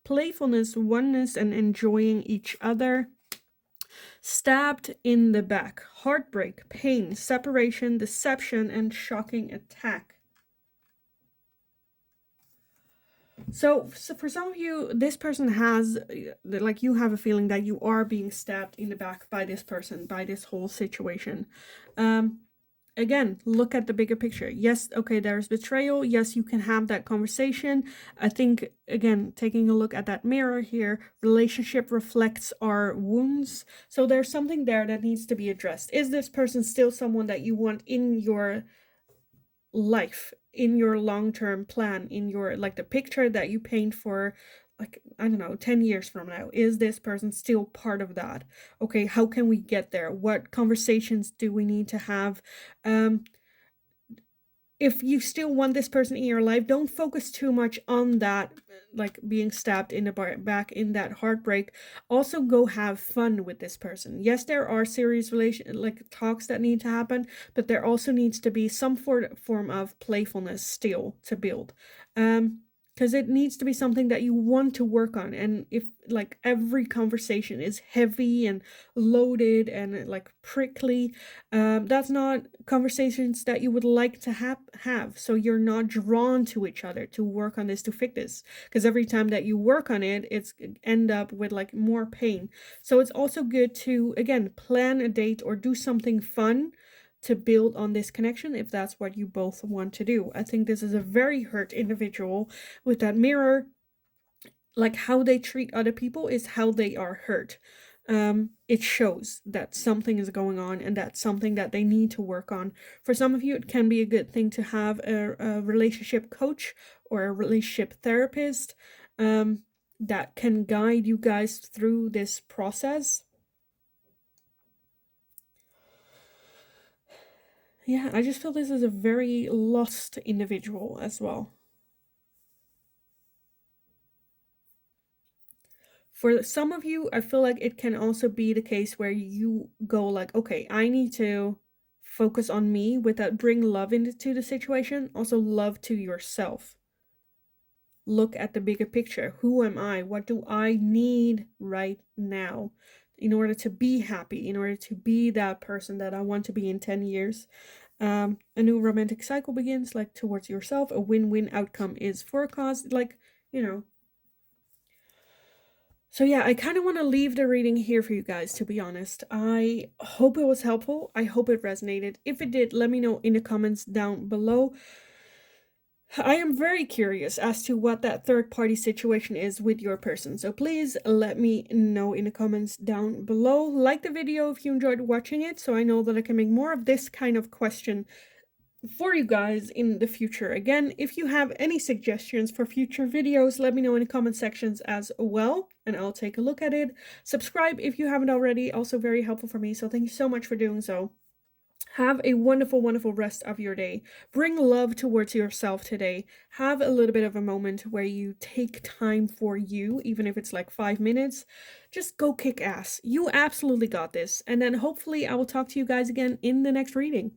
playfulness, oneness, and enjoying each other. Stabbed in the back, heartbreak, pain, separation, deception, and shocking attack. So for some of you, this person has, like, you have a feeling that you are being stabbed in the back by this person, by this whole situation. Again, look at the bigger picture. Yes, okay, there's betrayal. Yes, you can have that conversation. I think, again, taking a look at that mirror here, relationship reflects our wounds. So there's something there that needs to be addressed. Is this person still someone that you want in your life, in your long-term plan, in your, like, the picture that you paint for, like, I don't know, 10 years from now? Is this person still part of that? Okay, how can we get there? What conversations do we need to have? If you still want this person in your life, don't focus too much on that, like being stabbed in the back, in that heartbreak. Also go have fun with this person. Yes, there are serious talks that need to happen, but there also needs to be some form of playfulness still to build. Because it needs to be something that you want to work on. And if, like, every conversation is heavy and loaded and like prickly, that's not conversations that you would like to have. So you're not drawn to each other to work on this, to fix this, because every time that you work on it, it's end up with like more pain. So it's also good to, again, plan a date or do something fun to build on this connection if that's what you both want to do. I think this is a very hurt individual with that mirror. Like, how they treat other people is how they are hurt. It shows that something is going on and that's something that they need to work on. For some of you, it can be a good thing to have a relationship coach or a relationship therapist that can guide you guys through this process. Yeah, I just feel this is a very lost individual as well. For some of you, I feel like it can also be the case where you go like, okay, I need to focus on me without bring love into the situation. Also love to yourself. Look at the bigger picture. Who am I? What do I need right now in order to be happy, in order to be that person that I want to be in 10 years? A new romantic cycle begins, like, towards yourself. A win-win outcome is forecast, like, So yeah, I kind of want to leave the reading here for you guys, to be honest. I hope it was helpful. I hope it resonated. If it did, let me know in the comments down below. I am very curious as to what that third-party situation is with your person. So please let me know in the comments down below. Like the video if you enjoyed watching it, so I know that I can make more of this kind of question for you guys in the future. Again, if you have any suggestions for future videos, let me know in the comment sections as well, and I'll take a look at it. Subscribe if you haven't already, also very helpful for me, so thank you so much for doing so. Have a wonderful, wonderful rest of your day. Bring love towards yourself today. Have a little bit of a moment where you take time for you, even if it's like 5 minutes. Just go kick ass. You absolutely got this. And then hopefully I will talk to you guys again in the next reading.